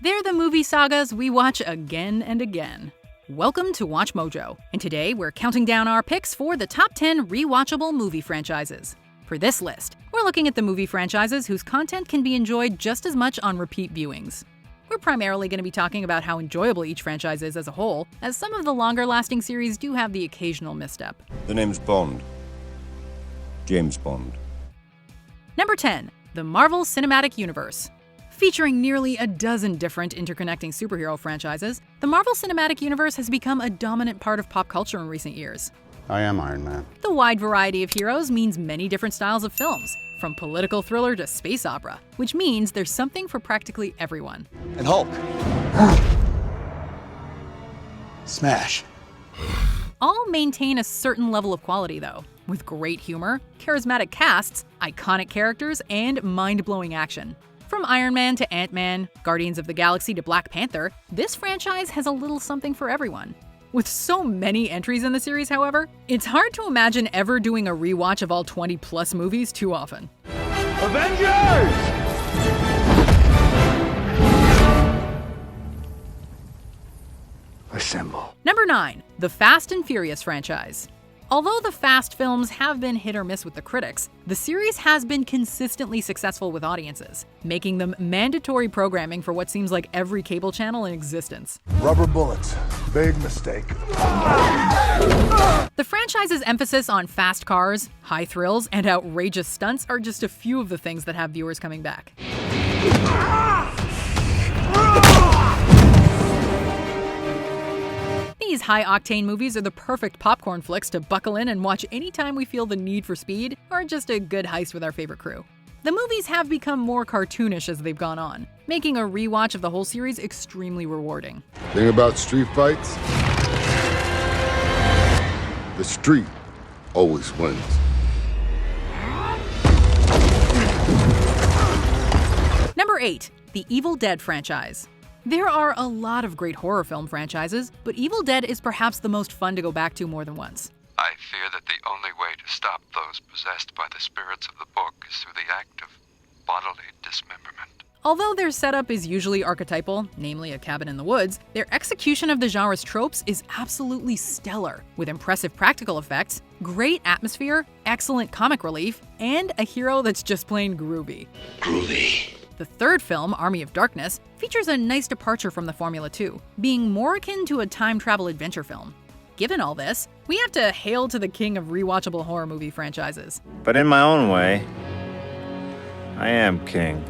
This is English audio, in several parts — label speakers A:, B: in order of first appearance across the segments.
A: They're the movie sagas we watch again and again. Welcome to WatchMojo, and today we're counting down our picks for the top 10 rewatchable movie franchises. For this list, we're looking at the movie franchises whose content can be enjoyed just as much on repeat viewings. We're primarily going to be talking about how enjoyable each franchise is as a whole, as some of the longer-lasting series do have the occasional misstep.
B: The name's Bond. James Bond.
A: Number 10. The Marvel Cinematic Universe. Featuring nearly a dozen different interconnecting superhero franchises, the Marvel Cinematic Universe has become a dominant part of pop culture in recent years.
C: I am Iron Man.
A: The wide variety of heroes means many different styles of films, from political thriller to space opera, which means there's something for practically everyone.
D: And Hulk. Smash.
A: All maintain a certain level of quality, though, with great humor, charismatic casts, iconic characters, and mind-blowing action. From Iron Man to Ant-Man, Guardians of the Galaxy to Black Panther, this franchise has a little something for everyone. With so many entries in the series, however, it's hard to imagine ever doing a rewatch of all 20-plus movies too often.
D: Avengers! Assemble.
A: Number 9. The Fast and Furious franchise. Although the Fast films have been hit or miss with the critics, the series has been consistently successful with audiences, making them mandatory programming for what seems like every cable channel in existence.
E: Rubber bullets. Big mistake.
A: The franchise's emphasis on fast cars, high thrills, and outrageous stunts are just a few of the things that have viewers coming back. These high-octane movies are the perfect popcorn flicks to buckle in and watch anytime we feel the need for speed or just a good heist with our favorite crew. The movies have become more cartoonish as they've gone on, making a rewatch of the whole series extremely rewarding.
E: Thing about street fights? The street always wins.
A: Number 8. The Evil Dead franchise. There are a lot of great horror film franchises, but Evil Dead is perhaps the most fun to go back to more than once.
F: I fear that the only way to stop those possessed by the spirits of the book is through the act of bodily dismemberment.
A: Although their setup is usually archetypal, namely a cabin in the woods, their execution of the genre's tropes is absolutely stellar, with impressive practical effects, great atmosphere, excellent comic relief, and a hero that's just plain groovy.
D: Groovy.
A: The third film, Army of Darkness, features a nice departure from the formula too, being more akin to a time travel adventure film. Given all this, we have to hail to the king of rewatchable horror movie franchises.
B: But in my own way, I am king.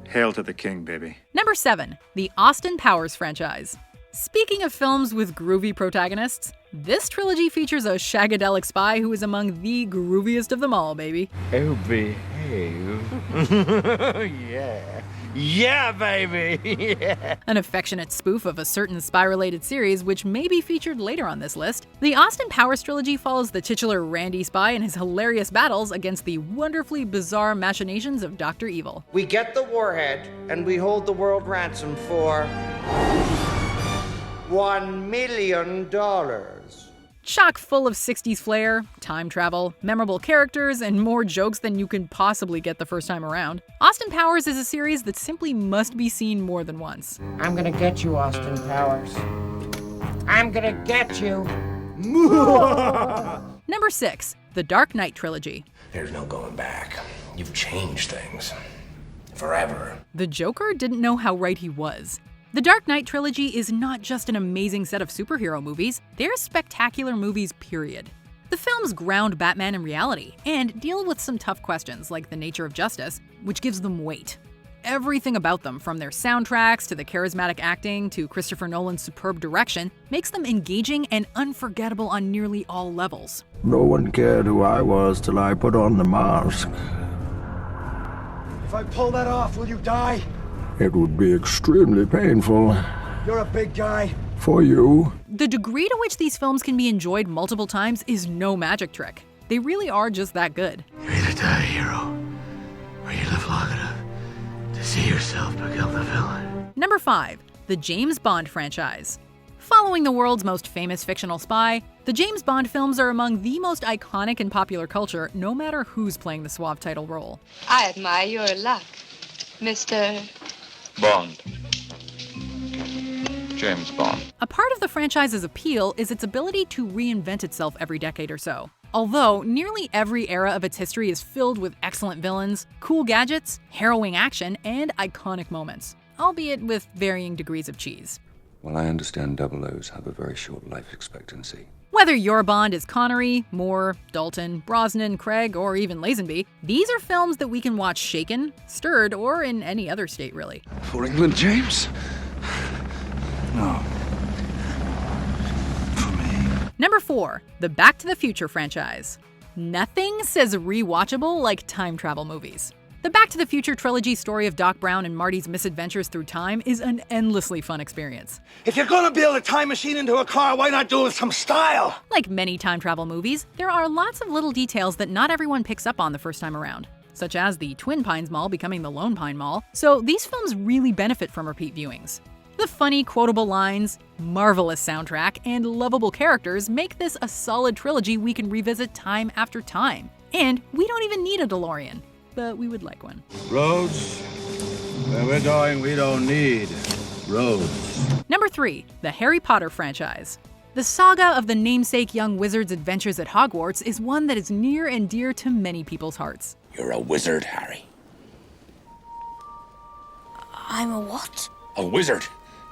F: Hail to the king, baby.
A: Number 7. The Austin Powers franchise. Speaking of films with groovy protagonists, this trilogy features a shagadelic spy who is among the grooviest of them all, baby.
G: Oh, behave. Yeah. Yeah, baby. Yeah.
A: An affectionate spoof of a certain spy-related series which may be featured later on this list, the Austin Powers trilogy follows the titular Randy spy and his hilarious battles against the wonderfully bizarre machinations of Dr. Evil.
H: We get the warhead, and we hold the world ransom for $1 million.
A: Chock full of 60s flair, time travel, memorable characters, and more jokes than you can possibly get the first time around, Austin Powers is a series that simply must be seen more than once.
I: I'm gonna get you, Austin Powers. I'm gonna get you.
A: Number 6. The Dark Knight trilogy.
D: There's no going back. You've changed things. Forever.
A: The Joker didn't know how right he was. The Dark Knight trilogy is not just an amazing set of superhero movies, they're spectacular movies, period. The films ground Batman in reality and deal with some tough questions like the nature of justice, which gives them weight. Everything about them, from their soundtracks to the charismatic acting to Christopher Nolan's superb direction, makes them engaging and unforgettable on nearly all levels.
E: No one cared who I was till I put on the mask.
J: If I pull that off, will you die?
E: It would be extremely painful.
J: You're a big guy.
E: For you.
A: The degree to which these films can be enjoyed multiple times is no magic trick. They really are just that good.
G: You either die a hero, or you live long enough to see yourself become the villain.
A: Number 5. The James Bond franchise. Following the world's most famous fictional spy, the James Bond films are among the most iconic in popular culture, no matter who's playing the suave title role.
K: I admire your luck, Mr.
F: Bond. James Bond.
A: A part of the franchise's appeal is its ability to reinvent itself every decade or so. Although nearly every era of its history is filled with excellent villains, cool gadgets, harrowing action, and iconic moments, albeit with varying degrees of cheese.
C: Well, I understand double O's have a very short life expectancy.
A: Whether your Bond is Connery, Moore, Dalton, Brosnan, Craig, or even Lazenby, these are films that we can watch shaken, stirred, or in any other state, really.
C: For England, James? No. For me.
A: Number 4, the Back to the Future franchise. Nothing says rewatchable like time travel movies. The Back to the Future trilogy story of Doc Brown and Marty's misadventures through time is an endlessly fun experience.
J: If you're gonna build a time machine into a car, why not do it with some style?
A: Like many time travel movies, there are lots of little details that not everyone picks up on the first time around, such as the Twin Pines Mall becoming the Lone Pine Mall, so these films really benefit from repeat viewings. The funny, quotable lines, marvelous soundtrack, and lovable characters make this a solid trilogy we can revisit time after time. And we don't even need a DeLorean, but we would like one.
E: Roads? Where we're going, we don't need roads.
A: Number 3, the Harry Potter franchise. The saga of the namesake young wizard's adventures at Hogwarts is one that is near and dear to many people's hearts.
D: You're a wizard, Harry.
K: I'm a what?
D: A wizard.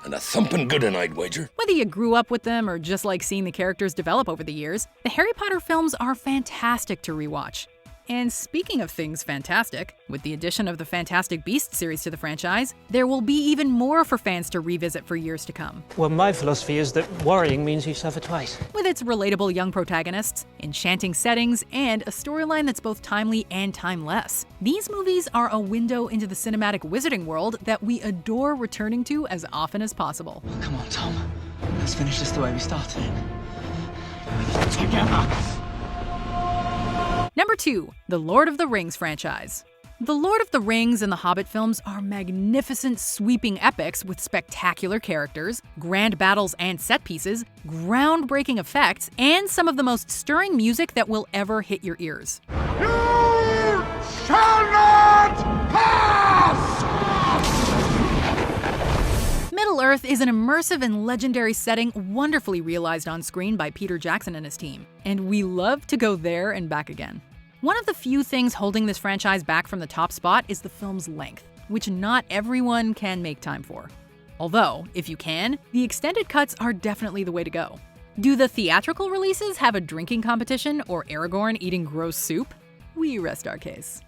D: And a thumping good one, I'd wager.
A: Whether you grew up with them or just like seeing the characters develop over the years, the Harry Potter films are fantastic to rewatch. And speaking of things fantastic, with the addition of the Fantastic Beasts series to the franchise, there will be even more for fans to revisit for years to come.
L: Well, my philosophy is that worrying means you suffer twice.
A: With its relatable young protagonists, enchanting settings, and a storyline that's both timely and timeless, these movies are a window into the cinematic wizarding world that we adore returning to as often as possible.
L: Come on, Tom. Let's finish this the way we started it. Together!
A: Number 2, the Lord of the Rings franchise. The Lord of the Rings and the Hobbit films are magnificent, sweeping epics with spectacular characters, grand battles and set pieces, groundbreaking effects, and some of the most stirring music that will ever hit your ears.
J: You shall not pass!
A: Middle-earth is an immersive and legendary setting wonderfully realized on screen by Peter Jackson and his team, and we love to go there and back again. One of the few things holding this franchise back from the top spot is the film's length, which not everyone can make time for. Although, if you can, the extended cuts are definitely the way to go. Do the theatrical releases have a drinking competition or Aragorn eating gross soup? We rest our case.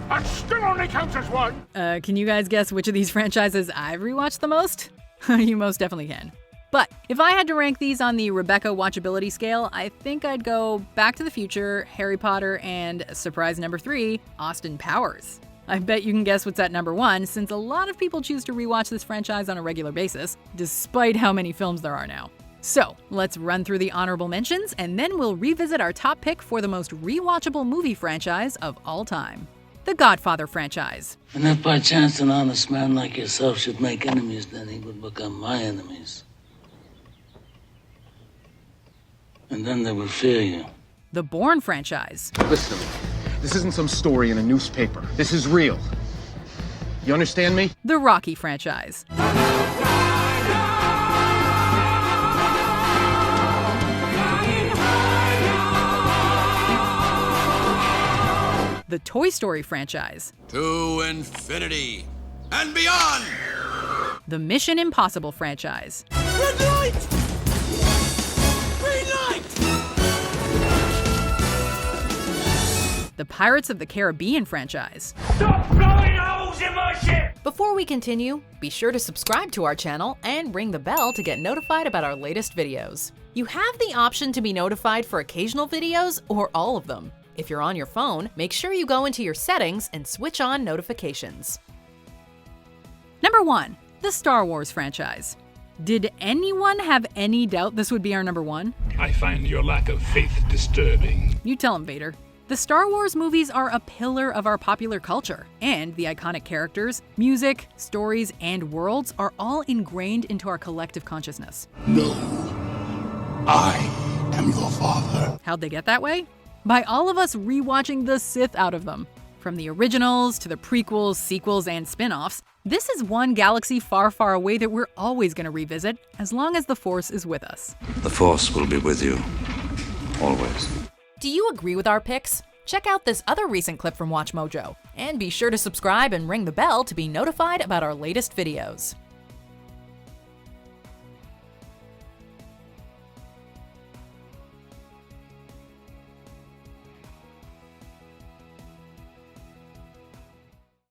J: That still only counts as one!
A: Can you guys guess which of these franchises I've rewatched the most? You most definitely can. But if I had to rank these on the Rebecca watchability scale, I think I'd go Back to the Future, Harry Potter, and surprise number 3, Austin Powers. I bet you can guess what's at number 1, since a lot of people choose to rewatch this franchise on a regular basis, despite how many films there are now. So, let's run through the honorable mentions, and then we'll revisit our top pick for the most rewatchable movie franchise of all time. The Godfather franchise.
M: And if by chance an honest man like yourself should make enemies, then he would become my enemies. And then they would fear you.
A: The Bourne franchise.
N: Listen, this isn't some story in a newspaper. This is real. You understand me?
A: The Rocky franchise. The Toy Story franchise.
O: To infinity and beyond!
A: The Mission Impossible franchise.
O: Red light! Green light!
A: The Pirates of the Caribbean franchise.
J: Stop blowing holes in my ship!
A: Before we continue, be sure to subscribe to our channel and ring the bell to get notified about our latest videos. You have the option to be notified for occasional videos or all of them. If you're on your phone, make sure you go into your settings and switch on notifications. Number 1, the Star Wars franchise. Did anyone have any doubt this would be our number 1?
P: I find your lack of faith disturbing.
A: You tell him, Vader. The Star Wars movies are a pillar of our popular culture, and the iconic characters, music, stories, and worlds are all ingrained into our collective consciousness.
Q: No, I am your father.
A: How'd they get that way? by all of us rewatching the Sith out of them. From the originals to the prequels, sequels, and spin-offs, this is one galaxy far, far away that we're always going to revisit as long as the Force is with us.
C: The Force will be with you. Always.
A: Do you agree with our picks? Check out this other recent clip from WatchMojo, and be sure to subscribe and ring the bell to be notified about our latest videos.